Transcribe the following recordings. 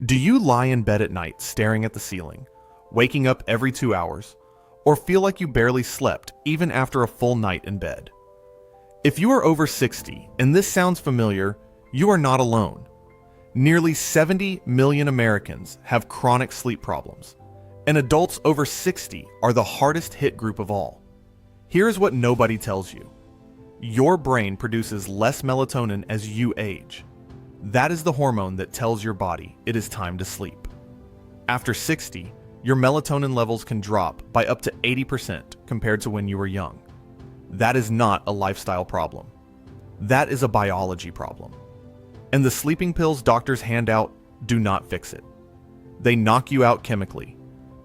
Do you lie in bed at night staring at the ceiling, waking up every 2 hours, or feel like you barely slept even after a full night in bed? If you are over 60 and this sounds familiar, you are not alone. Nearly 70 million Americans have chronic sleep problems, and adults over 60 are the hardest hit group of all. Here's what nobody tells you. Your brain produces less melatonin as you age. That is the hormone that tells your body it is time to sleep. After 60, your melatonin levels can drop by up to 80% compared to when you were young. That is not a lifestyle problem. That is a biology problem. And the sleeping pills doctors hand out do not fix it. They knock you out chemically,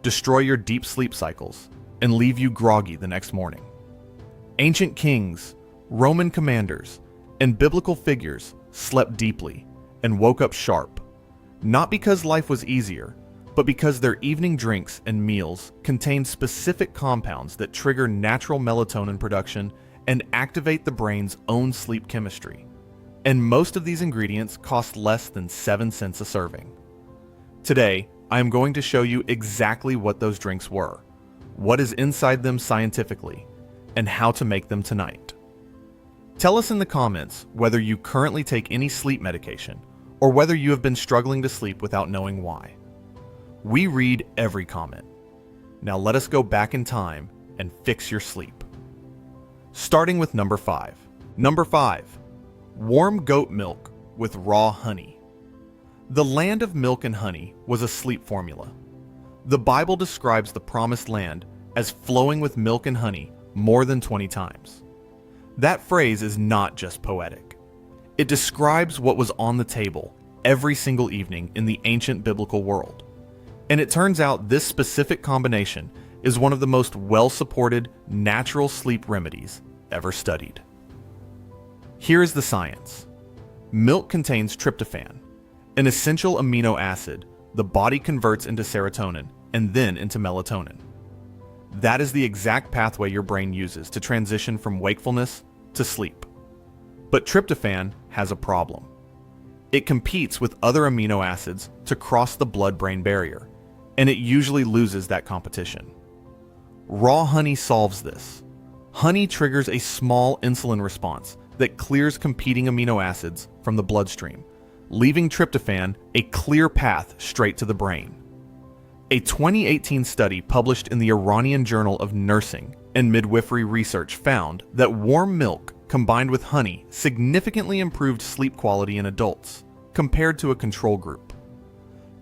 destroy your deep sleep cycles, and leave you groggy the next morning. Ancient kings, Roman commanders, and biblical figures slept deeply and woke up sharp, not because life was easier, but because their evening drinks and meals contained specific compounds that trigger natural melatonin production and activate the brain's own sleep chemistry. And most of these ingredients cost less than 7 cents a serving. Today, I am going to show you exactly what those drinks were, what is inside them scientifically, and how to make them tonight. Tell us in the comments whether you currently take any sleep medication or whether you have been struggling to sleep without knowing why. We read every comment. Now let us go back in time and fix your sleep. Starting with number 5. Number 5. Warm goat milk with raw honey. The land of milk and honey was a sleep formula. The Bible describes the promised land as flowing with milk and honey more than 20 times. That phrase is not just poetic. It describes what was on the table every single evening in the ancient biblical world. And it turns out this specific combination is one of the most well-supported natural sleep remedies ever studied. Here is the science. Milk contains tryptophan, an essential amino acid the body converts into serotonin and then into melatonin. That is the exact pathway your brain uses to transition from wakefulness to sleep. But tryptophan has a problem. It competes with other amino acids to cross the blood-brain barrier, and it usually loses that competition. Raw honey solves this. Honey triggers a small insulin response that clears competing amino acids from the bloodstream, leaving tryptophan a clear path straight to the brain. A 2018 study published in the Iranian Journal of Nursing and Midwifery Research found that warm milk combined with honey significantly improved sleep quality in adults compared to a control group.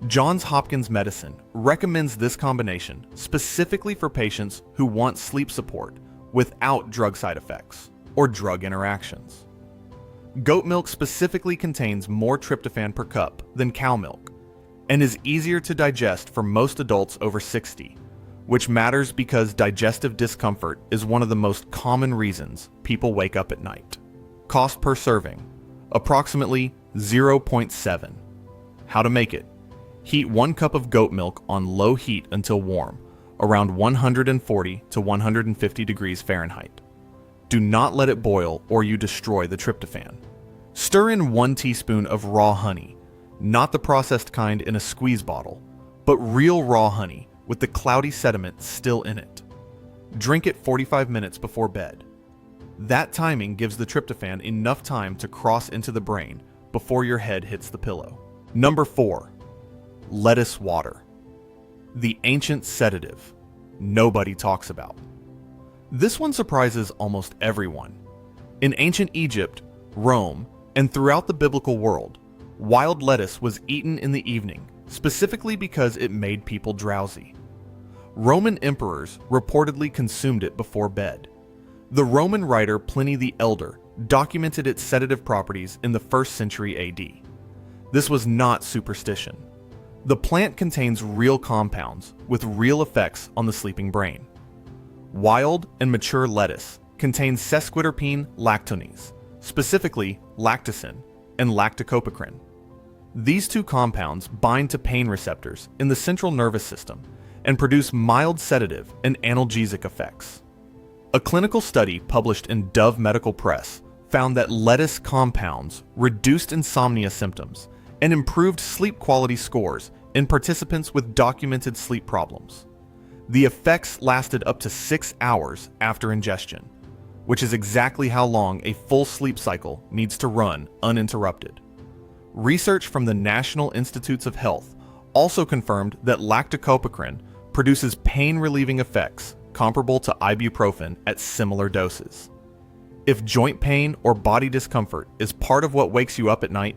Johns Hopkins Medicine recommends this combination specifically for patients who want sleep support without drug side effects or drug interactions. Goat milk specifically contains more tryptophan per cup than cow milk and is easier to digest for most adults over 60, which matters because digestive discomfort is one of the most common reasons people wake up at night. Cost per serving, approximately 0.7. How to make it? Heat 1 cup of goat milk on low heat until warm, around 140 to 150 degrees Fahrenheit. Do not let it boil or you destroy the tryptophan. Stir in 1 teaspoon of raw honey, not the processed kind in a squeeze bottle, but real raw honey with the cloudy sediment still in it. Drink it 45 minutes before bed. That timing gives the tryptophan enough time to cross into the brain before your head hits the pillow. Number 4. Lettuce water. The ancient sedative nobody talks about. This one surprises almost everyone. In ancient Egypt, Rome, and throughout the biblical world, wild lettuce was eaten in the evening, specifically because it made people drowsy. Roman emperors reportedly consumed it before bed. The Roman writer Pliny the Elder documented its sedative properties in the 1st century AD. This was not superstition. The plant contains real compounds with real effects on the sleeping brain. Wild and mature lettuce contains sesquiterpene lactonase, specifically lactocin and lactocopecrine. These two compounds bind to pain receptors in the central nervous system and produce mild sedative and analgesic effects. A clinical study published in Dove Medical Press found that lettuce compounds reduced insomnia symptoms and improved sleep quality scores in participants with documented sleep problems. The effects lasted up to 6 hours after ingestion, which is exactly how long a full sleep cycle needs to run uninterrupted. Research from the National Institutes of Health also confirmed that lactocopacrine produces pain-relieving effects comparable to ibuprofen at similar doses. If joint pain or body discomfort is part of what wakes you up at night,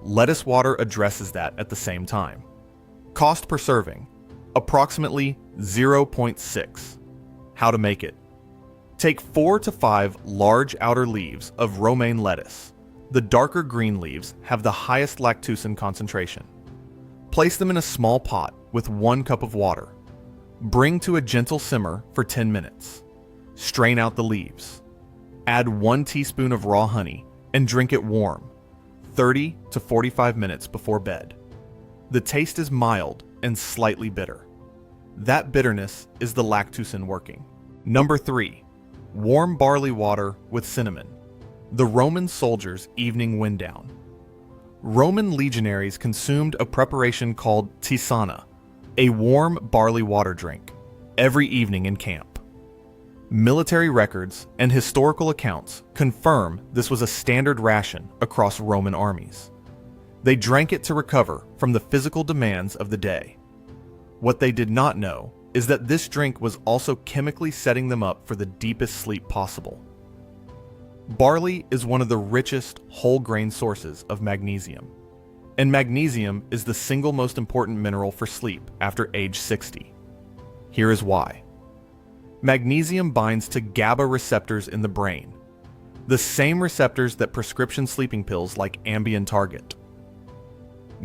lettuce water addresses that at the same time. Cost per serving, approximately 0.6. How to make it. Take 4 to 5 large outer leaves of romaine lettuce. The darker green leaves have the highest lactucin concentration. Place them in a small pot with 1 cup of water. Bring to a gentle simmer for 10 minutes. Strain out the leaves. Add 1 teaspoon of raw honey and drink it warm, 30 to 45 minutes before bed. The taste is mild and slightly bitter. That bitterness is the lactucin working. Number 3. Warm barley water with cinnamon. The Roman soldiers' evening wind down. Roman legionaries consumed a preparation called tisana, a warm barley water drink, every evening in camp. Military records and historical accounts confirm this was a standard ration across Roman armies. They drank it to recover from the physical demands of the day. What they did not know is that this drink was also chemically setting them up for the deepest sleep possible. Barley is one of the richest whole grain sources of magnesium, and magnesium is the single most important mineral for sleep after age 60. Here is why. Magnesium binds to GABA receptors in the brain, the same receptors that prescription sleeping pills like Ambien target.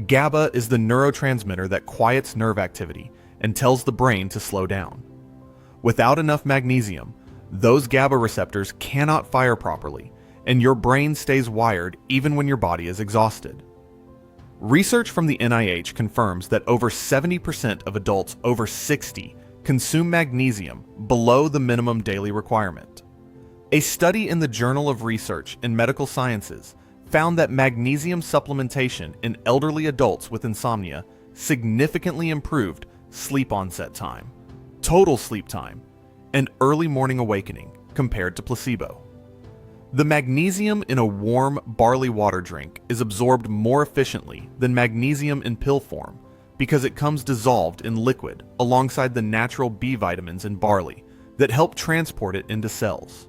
GABA is the neurotransmitter that quiets nerve activity and tells the brain to slow down. Without enough magnesium, those GABA receptors cannot fire properly, and your brain stays wired even when your body is exhausted. Research from the NIH confirms that over 70% of adults over 60 consume magnesium below the minimum daily requirement. A study in the Journal of Research in Medical Sciences found that magnesium supplementation in elderly adults with insomnia significantly improved sleep onset time, total sleep time, and early morning awakening compared to placebo. The magnesium in a warm barley water drink is absorbed more efficiently than magnesium in pill form because it comes dissolved in liquid alongside the natural B vitamins in barley that help transport it into cells.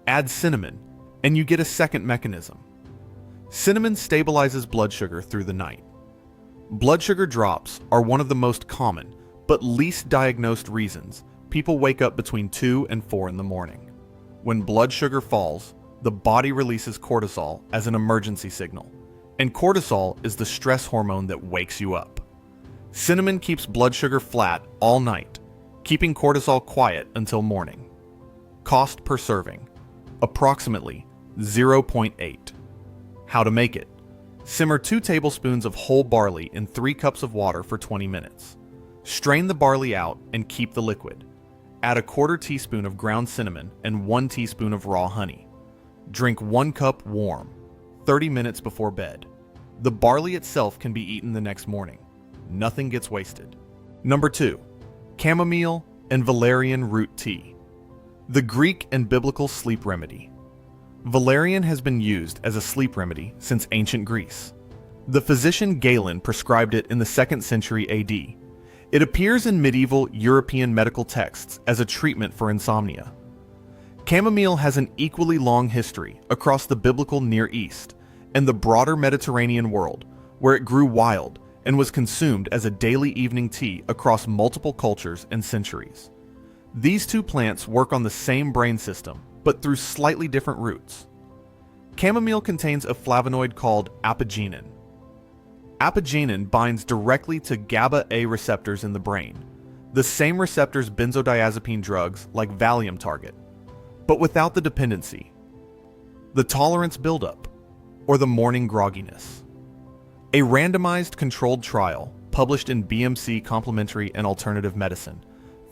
Add cinnamon, and you get a second mechanism. Cinnamon stabilizes blood sugar through the night. Blood sugar drops are one of the most common but least diagnosed reasons people wake up between 2 and 4 in the morning. When blood sugar falls, the body releases cortisol as an emergency signal, and cortisol is the stress hormone that wakes you up. Cinnamon keeps blood sugar flat all night, keeping cortisol quiet until morning. Cost per serving, approximately 0.8. How to make it. Simmer 2 tablespoons of whole barley in 3 cups of water for 20 minutes. Strain the barley out and keep the liquid. Add a 1/4 teaspoon of ground cinnamon and 1 teaspoon of raw honey. Drink 1 cup warm, 30 minutes before bed. The barley itself can be eaten the next morning. Nothing gets wasted. Number 2. Chamomile and valerian root tea. The Greek and biblical sleep remedy. Valerian has been used as a sleep remedy since ancient Greece. The physician Galen prescribed it in the 2nd century AD. It appears in medieval European medical texts as a treatment for insomnia. Chamomile has an equally long history across the biblical Near East and the broader Mediterranean world, where it grew wild and was consumed as a daily evening tea across multiple cultures and centuries. These two plants work on the same brain system, but through slightly different routes. Chamomile contains a flavonoid called apigenin. Apigenin binds directly to GABA A receptors in the brain, the same receptors benzodiazepine drugs like Valium target, but without the dependency, the tolerance buildup, or the morning grogginess. A randomized controlled trial published in BMC Complementary and Alternative Medicine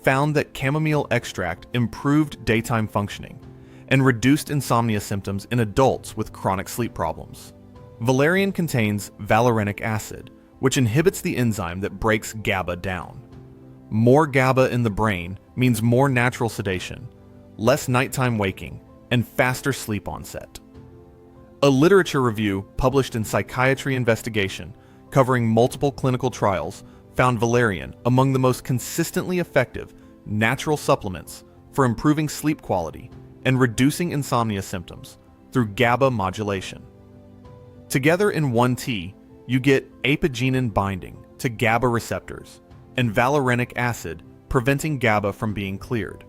found that chamomile extract improved daytime functioning and reduced insomnia symptoms in adults with chronic sleep problems. Valerian contains valerianic acid, which inhibits the enzyme that breaks GABA down. More GABA in the brain means more natural sedation, less nighttime waking, and faster sleep onset. A literature review published in Psychiatry Investigation covering multiple clinical trials found valerian among the most consistently effective natural supplements for improving sleep quality and reducing insomnia symptoms through GABA modulation. Together in one tea, you get apigenin binding to GABA receptors and valerianic acid preventing GABA from being cleared.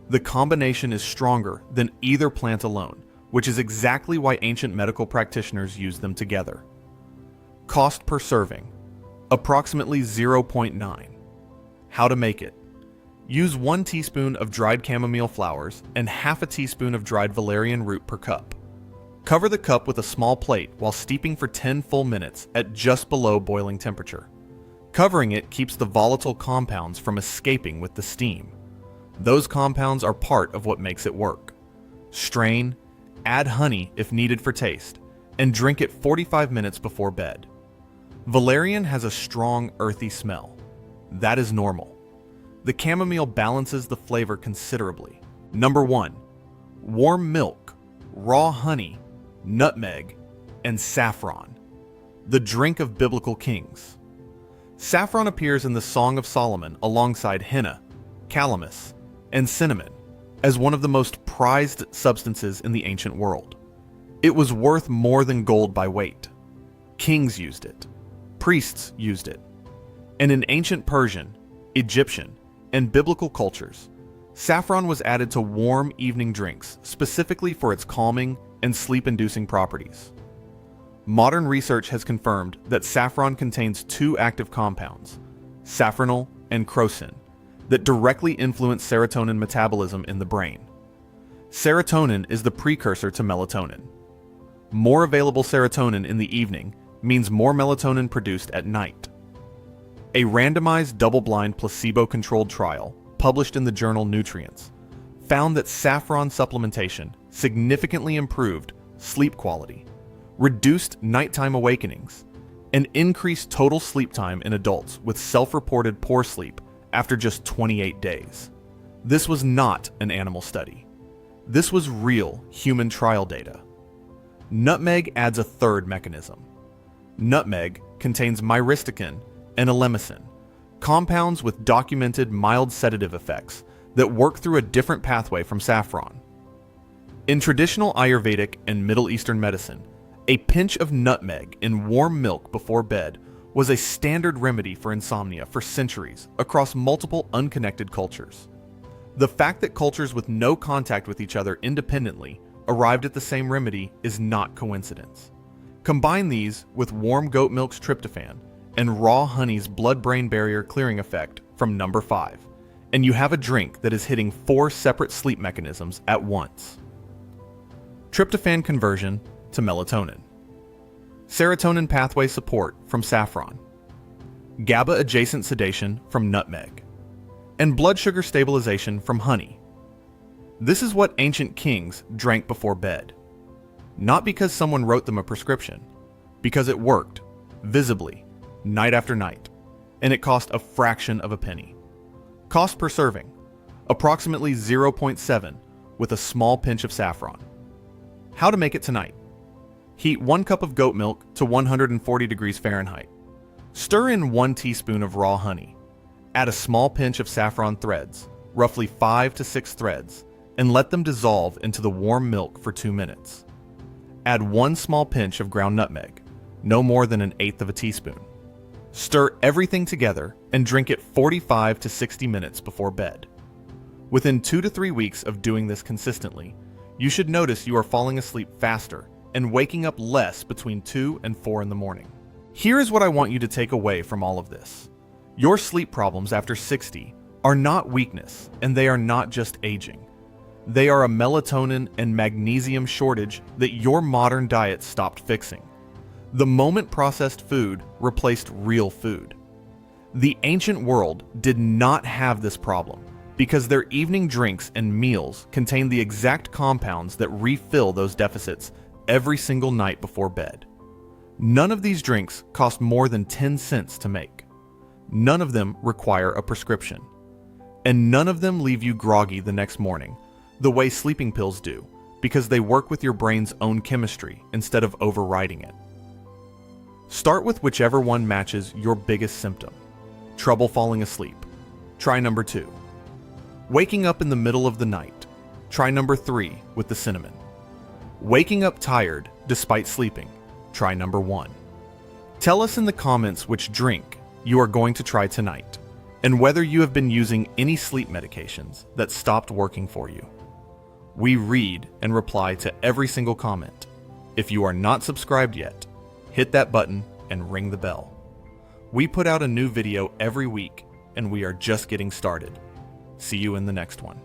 The combination is stronger than either plant alone, which is exactly why ancient medical practitioners use them together. Cost per serving, approximately 0.9. How to make it. Use 1 teaspoon of dried chamomile flowers and half a teaspoon of dried valerian root per cup. Cover the cup with a small plate while steeping for 10 full minutes at just below boiling temperature. Covering it keeps the volatile compounds from escaping with the steam. Those compounds are part of what makes it work. Strain, add honey if needed for taste, and drink it 45 minutes before bed. Valerian has a strong, earthy smell. That is normal. The chamomile balances the flavor considerably. Number 1. Warm milk, raw honey, nutmeg, and saffron. The drink of biblical kings. Saffron appears in the Song of Solomon alongside henna, calamus, and cinnamon as one of the most prized substances in the ancient world. It was worth more than gold by weight. Kings used it. Priests used it. And in ancient Persian, Egyptian, and biblical cultures, saffron was added to warm evening drinks specifically for its calming and sleep-inducing properties. Modern research has confirmed that saffron contains 2 active compounds, saffronol and crocin, that directly influence serotonin metabolism in the brain. Serotonin is the precursor to melatonin. More available serotonin in the evening means more melatonin produced at night. A randomized double-blind placebo-controlled trial published in the journal Nutrients found that saffron supplementation significantly improved sleep quality, reduced nighttime awakenings, and increased total sleep time in adults with self-reported poor sleep after just 28 days. This was not an animal study. This was real human trial data. Nutmeg adds a third mechanism. Nutmeg contains myristicin and elemicin, compounds with documented mild sedative effects that work through a different pathway from saffron. In traditional Ayurvedic and Middle Eastern medicine, a pinch of nutmeg in warm milk before bed was a standard remedy for insomnia for centuries across multiple unconnected cultures. The fact that cultures with no contact with each other independently arrived at the same remedy is not coincidence. Combine these with warm goat milk's tryptophan and raw honey's blood-brain barrier clearing effect from number 5, and you have a drink that is hitting 4 separate sleep mechanisms at once. Tryptophan conversion to melatonin. Serotonin pathway support from saffron. GABA-adjacent sedation from nutmeg. And blood sugar stabilization from honey. This is what ancient kings drank before bed. Not because someone wrote them a prescription, because it worked, visibly, night after night, and it cost a fraction of a penny. Cost per serving, approximately 0.7 with a small pinch of saffron. How to make it tonight. Heat 1 cup of goat milk to 140 degrees Fahrenheit. Stir in 1 teaspoon of raw honey. Add a small pinch of saffron threads, roughly 5 to 6 threads, and let them dissolve into the warm milk for 2 minutes. Add 1 small pinch of ground nutmeg, no more than 1/8 of a teaspoon. Stir everything together and drink it 45 to 60 minutes before bed. Within 2 to 3 weeks of doing this consistently, you should notice you are falling asleep faster and waking up less between 2 and 4 in the morning. Here is what I want you to take away from all of this. Your sleep problems after 60 are not weakness, and they are not just aging. They are a melatonin and magnesium shortage that your modern diet stopped fixing. The moment processed food replaced real food. The ancient world did not have this problem because their evening drinks and meals contained the exact compounds that refill those deficits every single night before bed. None of these drinks cost more than 10 cents to make. None of them require a prescription. And none of them leave you groggy the next morning, the way sleeping pills do, because they work with your brain's own chemistry instead of overriding it. Start with whichever one matches your biggest symptom. Trouble falling asleep. Try number 2. Waking up in the middle of the night. Try number 3 with the cinnamon. Waking up tired despite sleeping. Try number 1. Tell us in the comments which drink you are going to try tonight, and whether you have been using any sleep medications that stopped working for you. We read and reply to every single comment. If you are not subscribed yet, hit that button and ring the bell. We put out a new video every week, and we are just getting started. See you in the next one.